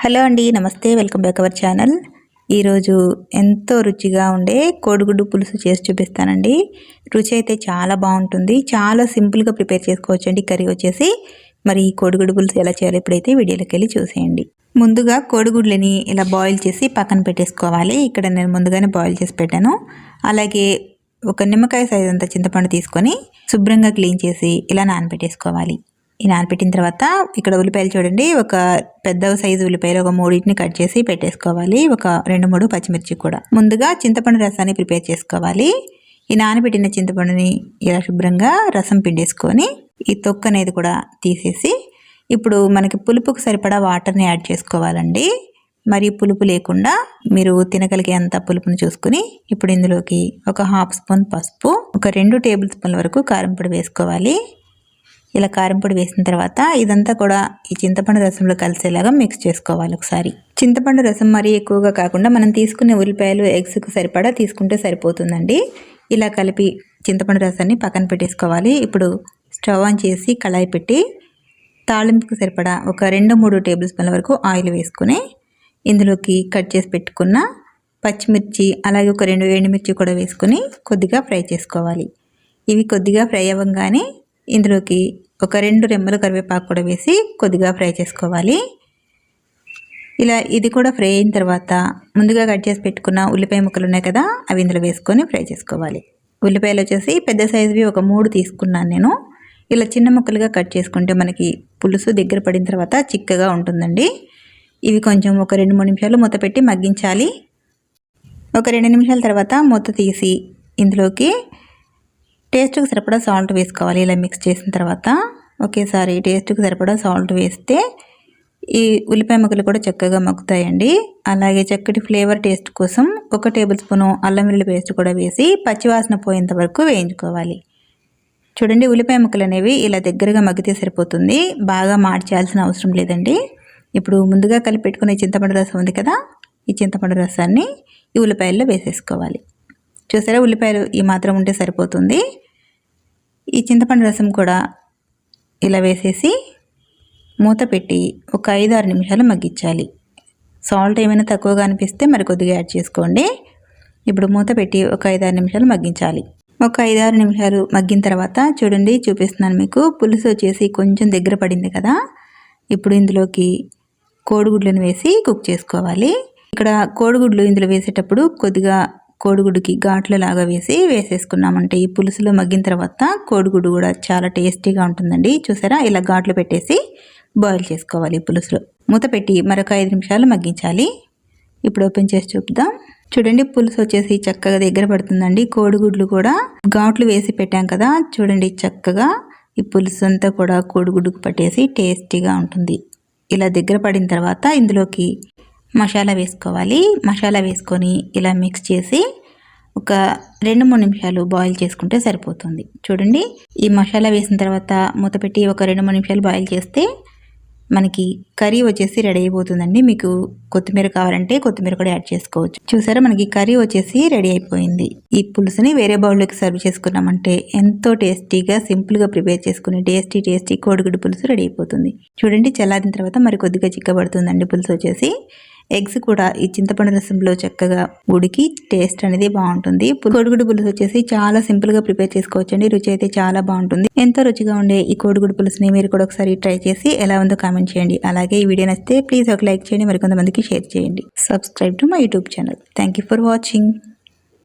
Hello అండి, నమస్తే. Welcome back our channel. ఈరోజు ఎంతో రుచిగా ఉండే కోడిగుడ్డు పులుసు చేసి చూపిస్తానండి. రుచి అయితే చాలా బాగుంటుంది. చాలా సింపుల్గా ప్రిపేర్ చేసుకోవచ్చండి. కర్రీ వచ్చేసి మరి ఈ కోడిగుడ్డు పులుసు ఎలా చేయాలో ఇప్పుడైతే వీడియోలోకి వెళ్ళి చూసేయండి. ముందుగా కోడిగుడ్లని ఇలా బాయిల్ చేసి పక్కన పెట్టేసుకోవాలి. ఇక్కడ నేను ముందుగానే బాయిల్ చేసి పెట్టాను. అలాగే ఒక నిమ్మకాయ సైజ్ అంత చింతపండు తీసుకొని శుభ్రంగా క్లీన్ చేసి ఇలా నానబెట్టేసుకోవాలి. ఈ నానబెట్టిన తర్వాత ఇక్కడ ఉల్లిపాయలు చూడండి, ఒక పెద్ద సైజు ఉల్లిపాయలు ఒక 3 కట్ చేసి పెట్టేసుకోవాలి. ఒక 2-3 పచ్చిమిర్చి కూడా. ముందుగా చింతపండు రసాన్ని ప్రిపేర్ చేసుకోవాలి. ఈ నానబెట్టిన చింతపండుని ఇలా శుభ్రంగా రసం పిండేసుకొని ఈ తొక్కు అనేది కూడా తీసేసి ఇప్పుడు మనకి పులుపుకు సరిపడా వాటర్ని యాడ్ చేసుకోవాలండి. మరి పులుపు లేకుండా మీరు తినగలిగే అంత పులుపుని చూసుకుని ఇప్పుడు ఇందులోకి ఒక 1/2 స్పూన్ పసుపు, ఒక 2 టేబుల్ స్పూన్ల వరకు కారం పొడి వేసుకోవాలి. ఇలా కారం పొడి వేసిన తర్వాత ఇదంతా కూడా ఈ చింతపండు రసంలో కలిసేలాగా మిక్స్ చేసుకోవాలి ఒకసారి. చింతపండు రసం మరీ ఎక్కువగా కాకుండా మనం తీసుకునే ఉల్లిపాయలు ఎగ్స్కు సరిపడా తీసుకుంటే సరిపోతుందండి. ఇలా కలిపి చింతపండు రసాన్ని పక్కన పెట్టేసుకోవాలి. ఇప్పుడు స్టవ్ ఆన్ చేసి కళాయి పెట్టి తాలింపుకు సరిపడా ఒక 2-3 టేబుల్ స్పూన్ల వరకు ఆయిల్ వేసుకుని ఇందులోకి కట్ చేసి పెట్టుకున్న పచ్చిమిర్చి అలాగే ఒక 2 ఎండుమిర్చి కూడా వేసుకుని కొద్దిగా ఫ్రై చేసుకోవాలి. ఇవి కొద్దిగా ఫ్రై అవ్వగానే ఇందులోకి ఒక 2 రెమ్మలు కరివేపాకు కూడా వేసి కొద్దిగా ఫ్రై చేసుకోవాలి. ఇలా ఇది కూడా ఫ్రై అయిన తర్వాత ముందుగా కట్ చేసి పెట్టుకున్న ఉల్లిపాయ ముక్కలు ఉన్నాయి కదా, అవి ఇందులో వేసుకొని ఫ్రై చేసుకోవాలి. ఉల్లిపాయలు వచ్చేసి పెద్ద సైజువి ఒక 3 తీసుకున్నాను నేను. ఇలా చిన్న ముక్కలుగా కట్ చేసుకుంటే మనకి పులుసు దగ్గర పడిన తర్వాత చిక్కగా ఉంటుందండి. ఇవి కొంచెం ఒక 2-3 నిమిషాలు మూత పెట్టి మగ్గించాలి. ఒక 2 నిమిషాల తర్వాత మూత తీసి ఇందులోకి టేస్ట్కి సరిపడా సాల్ట్ వేసుకోవాలి. ఇలా మిక్స్ చేసిన తర్వాత ఒకేసారి టేస్ట్కి సరిపడా సాల్ట్ వేస్తే ఈ ఉల్లిపాయ ముక్కలు కూడా చక్కగా మగ్గుతాయండి. అలాగే చక్కటి ఫ్లేవర్ టేస్ట్ కోసం ఒక టేబుల్ స్పూను అల్లం వెల్లుల్లి పేస్ట్ కూడా వేసి పచ్చివాసన పోయేంత వరకు వేయించుకోవాలి. చూడండి, ఉల్లిపాయ ముక్కలు అనేవి ఇలా దగ్గరగా మగ్గితే సరిపోతుంది. బాగా మార్చాల్సిన అవసరం లేదండి. ఇప్పుడు ముందుగా కలిపి పెట్టుకునే చింతపండు రసం ఉంది కదా, ఈ చింతపండు రసాన్ని ఈ ఉల్లిపాయల్లో వేసేసుకోవాలి. చూసారా, ఉల్లిపాయలు ఈ మాత్రం ఉంటే సరిపోతుంది. ఈ చింతపండు రసం కూడా ఇలా వేసేసి మూత పెట్టి ఒక 5-6 నిమిషాలు మగ్గించాలి. సాల్ట్ ఏమైనా తక్కువగా అనిపిస్తే మరి కొద్దిగా యాడ్ చేసుకోండి. ఇప్పుడు మూత పెట్టి ఒక 5-6 నిమిషాలు మగ్గించాలి. ఒక 5-6 నిమిషాలు మగ్గిన తర్వాత చూడండి, చూపిస్తున్నాను మీకు. పులుసు వచ్చేసి కొంచెం దగ్గర పడింది కదా. ఇప్పుడు ఇందులోకి కోడిగుడ్లను వేసి కుక్ చేసుకోవాలి. ఇక్కడ కోడిగుడ్లు ఇందులో వేసేటప్పుడు కొద్దిగా కోడిగుడ్డుకి ఘాట్లు లాగా వేసేసుకున్నామంటే ఈ పులుసులో మగ్గిన తర్వాత కోడిగుడ్డు కూడా చాలా టేస్టీగా ఉంటుందండి. చూసారా, ఇలా ఘాట్లు పెట్టేసి బాయిల్ చేసుకోవాలి. పులుసులో మూత పెట్టి మరొక 5 నిమిషాలు మగ్గించాలి. ఇప్పుడు ఓపెన్ చేసి చూపుదాం. చూడండి, పులుసు వచ్చేసి చక్కగా దగ్గర పడుతుందండి. కోడిగుడ్లు కూడా ఘాట్లు వేసి పెట్టాం కదా, చూడండి చక్కగా ఈ పులుసు అంతా కూడా కోడిగుడ్డుకు పట్టేసి టేస్టీగా ఉంటుంది. ఇలా దగ్గర పడిన తర్వాత ఇందులోకి మసాలా వేసుకోవాలి. మసాలా వేసుకొని ఇలా మిక్స్ చేసి ఒక 2-3 నిమిషాలు బాయిల్ చేసుకుంటే సరిపోతుంది. చూడండి, ఈ మసాలా వేసిన తర్వాత మూత పెట్టి ఒక 2-3 నిమిషాలు బాయిల్ చేస్తే మనకి కర్రీ వచ్చేసి రెడీ అయిపోతుందండి. మీకు కొత్తిమీర కావాలంటే కొత్తిమీర కూడా యాడ్ చేసుకోవచ్చు. చూసారా, మనకి కర్రీ వచ్చేసి రెడీ అయిపోయింది. ఈ పులుసుని వేరే బౌల్లోకి సర్వ్ చేసుకున్నామంటే ఎంతో టేస్టీగా సింపుల్గా ప్రిపేర్ చేసుకుని టేస్టీ కోడిగుడ్డు పులుసు రెడీ అయిపోతుంది. చూడండి, చల్లారిన తర్వాత మరి కొద్దిగా చిక్కబడుతుందండి పులుసు వచ్చేసి. ఎగ్స్ కూడా ఈ చింతపండు రసంలో చక్కగా ఉడికి టేస్ట్ అనేది బాగుంటుంది. కోడిగుడ్డు పులుసు వచ్చేసి చాలా సింపుల్గా ప్రిపేర్ చేసుకోవచ్చండి. రుచి అయితే చాలా బాగుంటుంది. ఎంతో రుచిగా ఉండే ఈ కోడిగుడ్డు పులుసుని మీరు కూడా ఒకసారి ట్రై చేసి ఎలా ఉందో కామెంట్ చేయండి. అలాగే ఈ వీడియో నచ్చితే ప్లీజ్ ఒక లైక్ చేయండి, మరికొంతమందికి షేర్ చేయండి. Subscribe to my YouTube channel. Thank you for watching.